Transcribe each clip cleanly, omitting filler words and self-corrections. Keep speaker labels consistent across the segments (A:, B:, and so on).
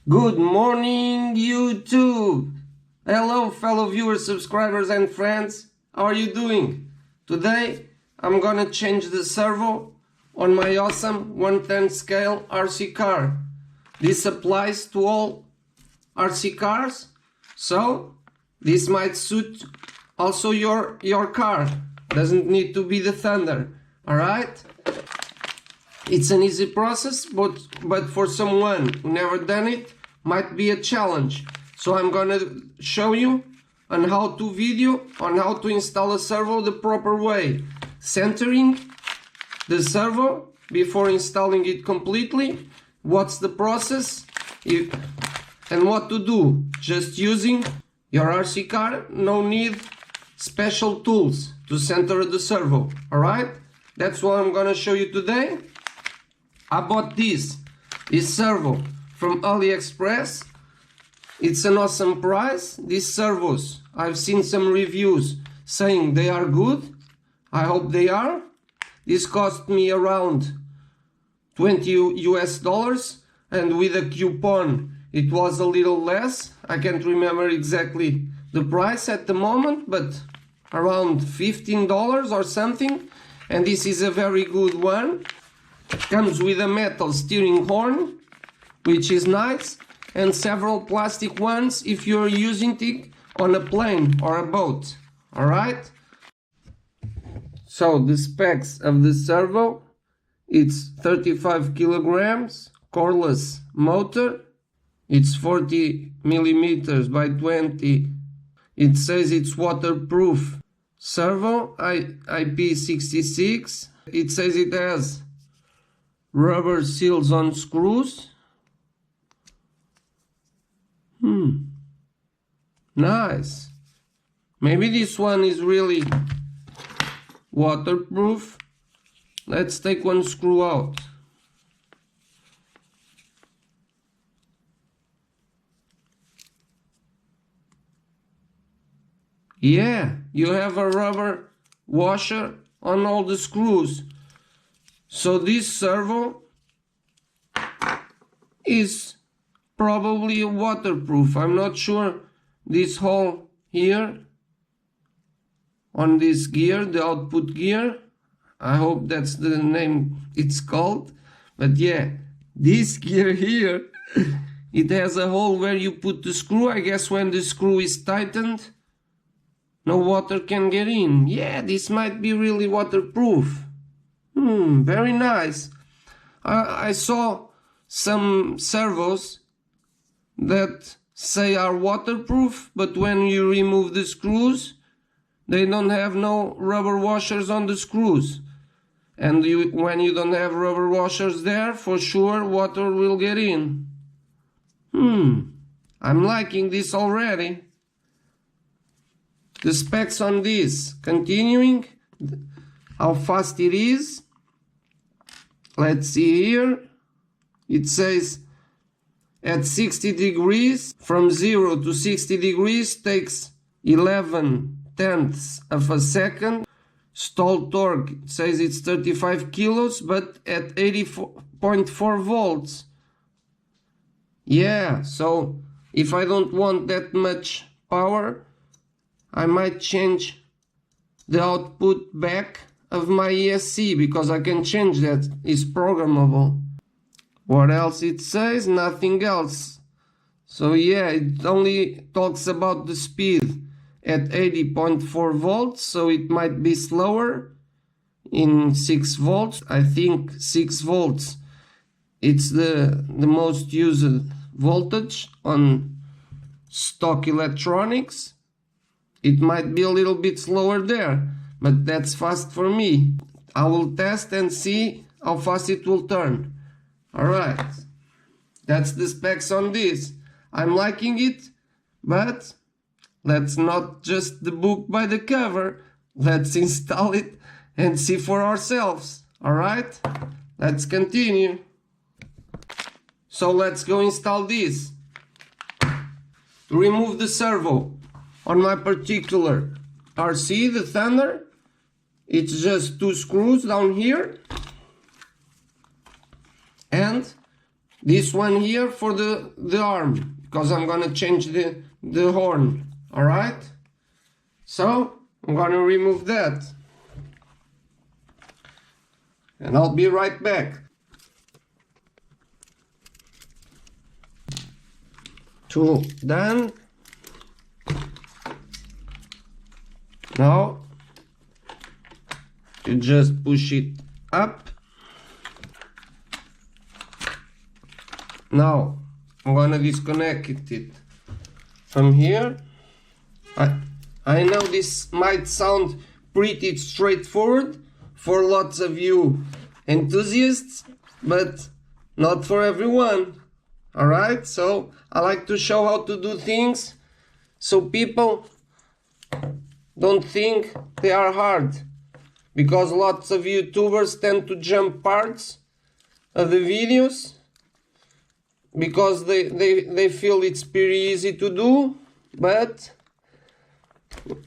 A: Good morning, YouTube! Hello, fellow viewers, subscribers, and friends. How are you doing? Today, I'm gonna change the servo on my awesome 110 scale RC car. This applies to all RC cars, so this might suit also your car. Doesn't need to be the Thunder, alright? It's an easy process, but for someone who never done it, might be a challenge. So I'm gonna show you on how-to video on how to install a servo the proper way. Centering the servo before installing it completely, what's the process, and what to do. Just using your RC car, no need special tools to center the servo, alright? That's what I'm gonna show you today. I bought this servo from AliExpress. It's an awesome price. These servos, I've seen some reviews saying they are good. I hope they are. This cost me around $20 US, and with a coupon it was a little less. I can't remember exactly the price at the moment, but around $15 or something. And this is a very good one. Comes with a metal steering horn, which is nice, and several plastic ones if you're using it on a plane or a boat. Alright? So the specs of the servo, it's 35 kilograms, coreless motor, it's 40 millimeters by 20. It says it's waterproof servo, IP66. It says it has rubber seals on screws. Nice. Maybe this one is really waterproof. Let's take one screw out. Yeah, you have a rubber washer on all the screws. So this servo is probably waterproof. I'm not sure. This hole here on this gear, the output gear, I hope that's the name it's called. But yeah, this gear here, it has a hole where you put the screw. I guess when the screw is tightened, no water can get in. Yeah, this might be really waterproof. Very nice. I saw some servos that say are waterproof, but when you remove the screws, they don't have no rubber washers on the screws. And when you don't have rubber washers there, for sure water will get in. I'm liking this already. The specs on this, continuing, how fast it is. Let's see here. It says at 60 degrees, from 0 to 60 degrees takes 11/10 of a second. Stall torque, it says it's 35 kilos, but at 80.4 volts. Yeah, so if I don't want that much power, I might change the output back of my ESC, because I can change that. It's programmable. What else it says? Nothing else. So yeah, it only talks about the speed at 80.4 volts, so it might be slower in 6 volts. I think 6 volts, it's the most used voltage on stock electronics. It might be a little bit slower there, but that's fast for me. I will test and see how fast it will turn. Alright, that's the specs on this. I'm liking it, but let's not just the book by the cover. Let's install it and see for ourselves. Alright, let's continue. So let's go install this. To remove the servo on my particular RC, the Thunder, it's just 2 screws down here. And this one here for the arm, because I'm gonna change the horn. Alright? So I'm gonna remove that. And I'll be right back. Tool done. Now you just push it up. Now I'm gonna disconnect it from here. I know this might sound pretty straightforward for lots of you enthusiasts, but not for everyone. Alright, so I like to show how to do things so people don't think they are hard, because lots of YouTubers tend to jump parts of the videos because they feel it's pretty easy to do, but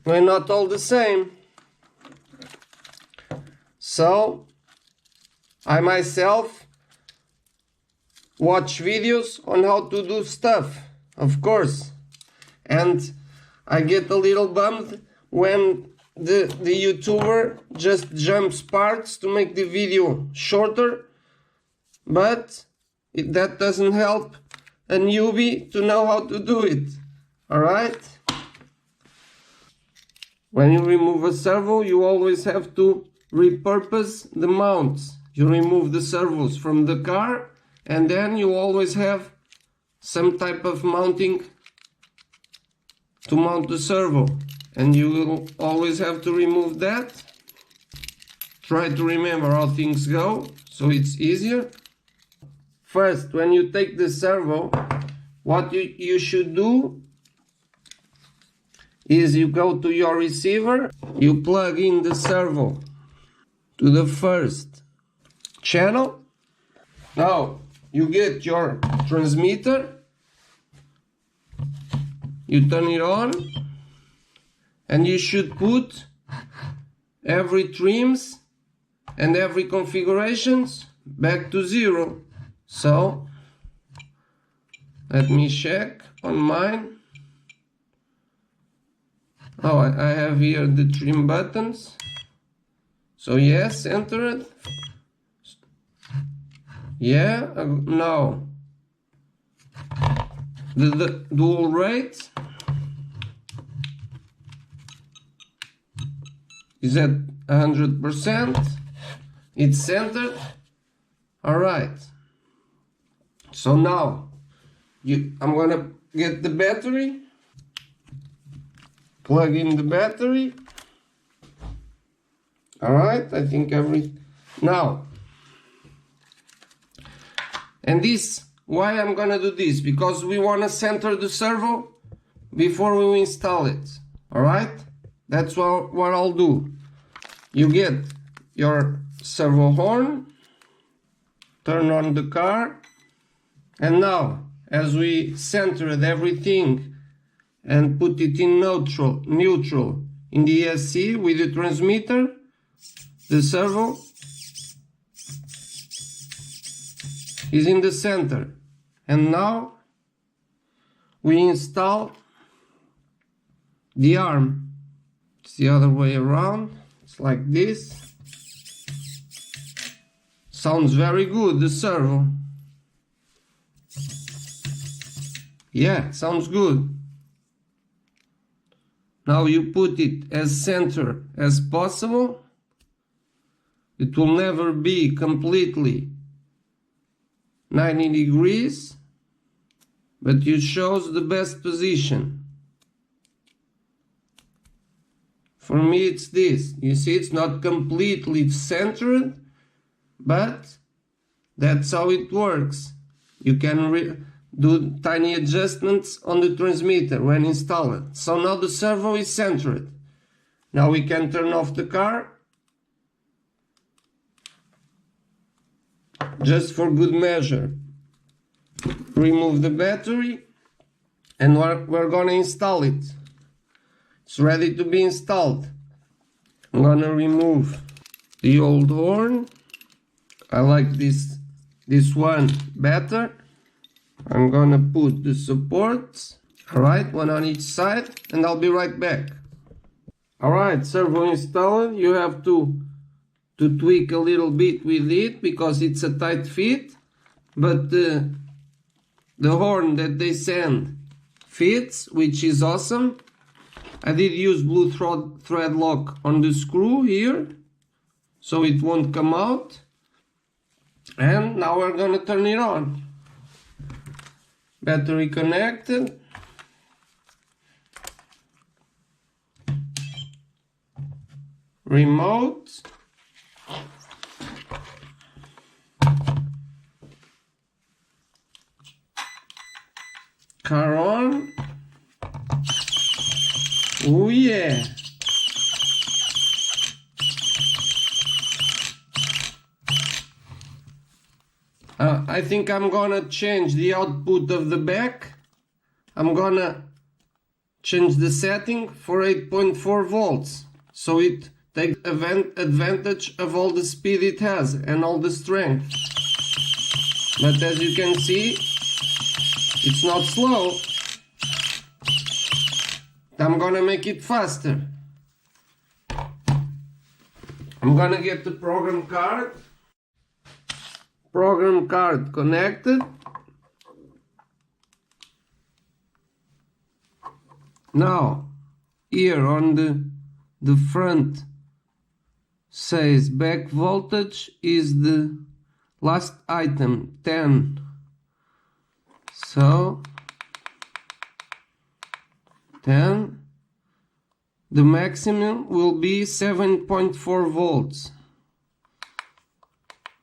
A: we're not all the same. So I myself watch videos on how to do stuff, of course, and I get a little bummed when the YouTuber just jumps parts to make the video shorter, but that doesn't help a newbie to know how to do it. Alright? When you remove a servo, you always have to repurpose the mounts. You remove the servos from the car, and then you always have some type of mounting to mount the servo, and you will always have to remove that. Try to remember how things go so it's easier. First, when you take the servo, what you should do is you go to your receiver, you plug in the servo to the first channel. Now you get your transmitter, you turn it on, and you should put every trims and every configurations back to 0. So let me check on mine. Oh, I have here the trim buttons. So yes, enter it. Yeah, no. The dual rate is at 100%. It's centered. Alright. So now I'm gonna get the battery, plug in the battery. Alright, I think now. And this, why I'm gonna do this? Because we wanna center the servo before we install it. Alright? That's what I'll do. You get your servo horn, turn on the car, and now, as we centered everything and put it in neutral in the ESC with the transmitter, the servo is in the center. And now we install the arm. It's the other way around. It's like this. Sounds very good, the servo. Yeah, sounds good. Now you put it as center as possible. It will never be completely 90 degrees, but it shows the best position. For me it's this. You see, it's not completely centered, but that's how it works. You can do tiny adjustments on the transmitter when installed. So now the servo is centered. Now we can turn off the car, just for good measure. Remove the battery, and we're gonna install it. It's ready to be installed. I'm gonna remove the old horn. I like this one better. I'm gonna put the supports, alright, one on each side, and I'll be right back. Alright, servo installed. You have to tweak a little bit with it because it's a tight fit, but the horn that they send fits, which is awesome. I did use blue thread lock on the screw here, so it won't come out. And now we're gonna turn it on. Battery connected. Remote. Car on. Oh yeah. I think I'm gonna change the output of the back. I'm gonna change the setting for 8.4 volts, so it takes advantage of all the speed it has and all the strength. But as you can see, it's not slow. I'm gonna make it faster. I'm gonna get the program card. Program card connected. Now, here on the front says back voltage is the last item, 10. So 10. The maximum will be 7.4 volts.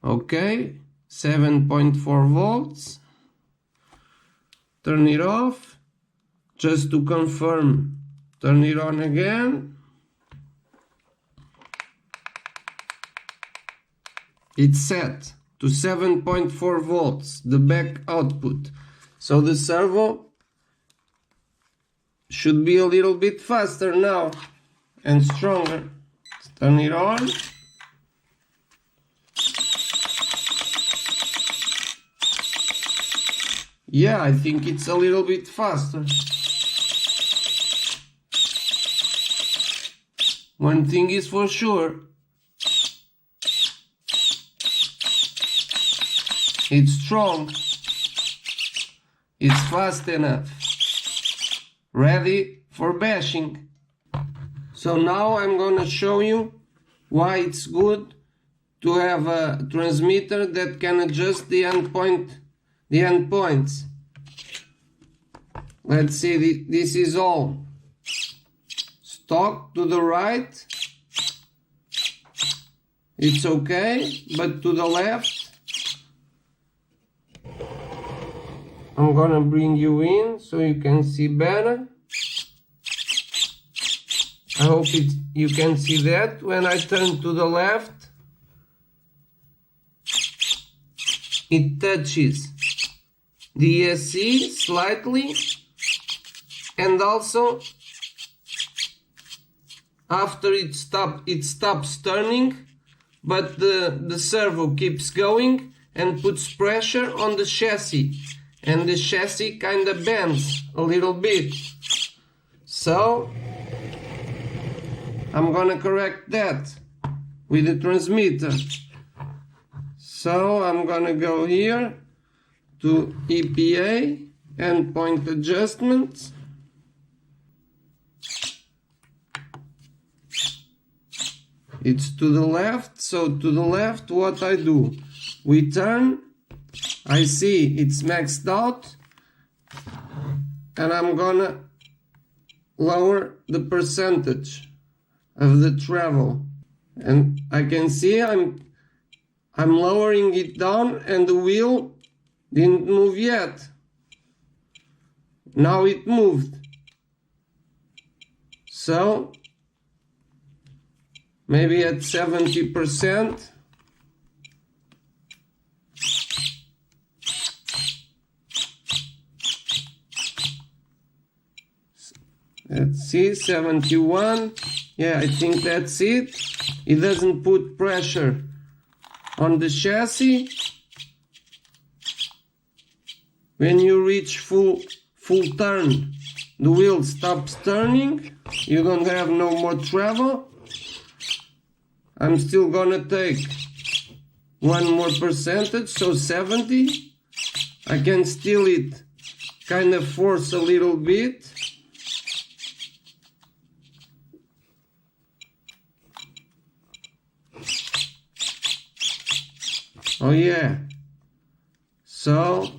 A: Okay, 7.4 volts. Turn it off. Just to confirm, turn it on again. It's set to 7.4 volts, the back output. So the servo should be a little bit faster now and stronger. Let's turn it on. Yeah, I think it's a little bit faster. One thing is for sure. It's strong. It's fast enough. Ready for bashing. So now I'm gonna show you why it's good to have a transmitter that can adjust the endpoints. Let's see, this is all stock to the right. It's okay, but to the left, I'm gonna bring you in so you can see better. I hope you can see that. When I turn to the left, it touches the ESC slightly, and also after it stops turning, but the servo keeps going and puts pressure on the chassis, and the chassis kind of bends a little bit. So I'm gonna correct that with the transmitter. So I'm gonna go here to EPA, endpoint adjustments. It's to the left, so to the left what I do? We turn, I see it's maxed out, and I'm gonna lower the percentage of the travel. And I can see I'm lowering it down and the wheel didn't move yet. Now it moved. So maybe at 70%. Let's see, 71. Yeah, I think that's it. It doesn't put pressure on the chassis. When you reach full turn, the wheel stops turning. You don't have no more travel. I'm still gonna take one more percentage, so 70. I can steal it, kind of force a little bit. Oh yeah. So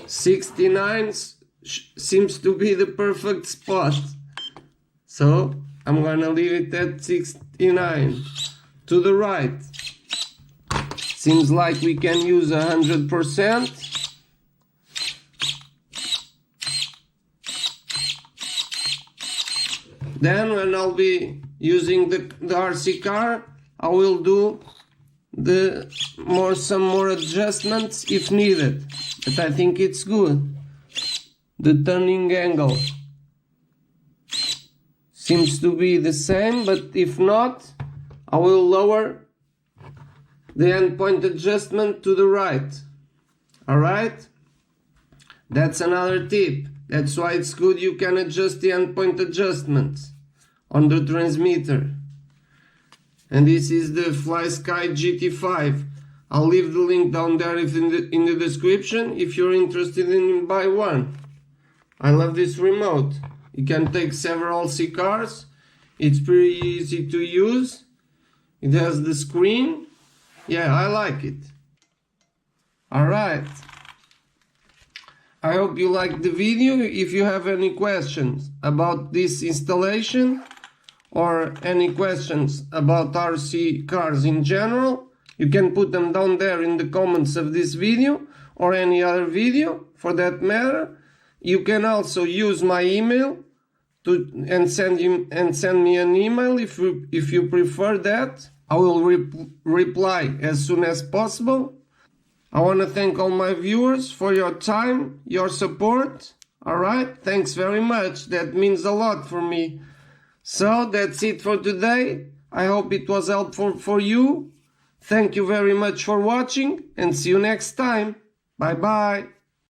A: 69 seems to be the perfect spot. So I'm gonna leave it at 69. To the right. Seems like we can use 100%. Then when I'll be using the RC car, I will do some more adjustments if needed. But I think it's good. The turning angle seems to be the same, but if not, I will lower the endpoint adjustment to the right. Alright? That's another tip. That's why it's good you can adjust the endpoint adjustments on the transmitter. And this is the FlySky GT5. I'll leave the link down there in the description if you're interested in buy one. I love this remote. You can take several C cars. It's pretty easy to use. It has the screen. Yeah, I like it. Alright. I hope you liked the video. If you have any questions about this installation or any questions about RC cars in general, you can put them down there in the comments of this video or any other video for that matter. You can also use my email and send me an email if you prefer that. I will reply as soon as possible. I want to thank all my viewers for your time, your support. Alright, thanks very much. That means a lot for me. So that's it for today. I hope it was helpful for you. Thank you very much for watching and see you next time. Bye bye.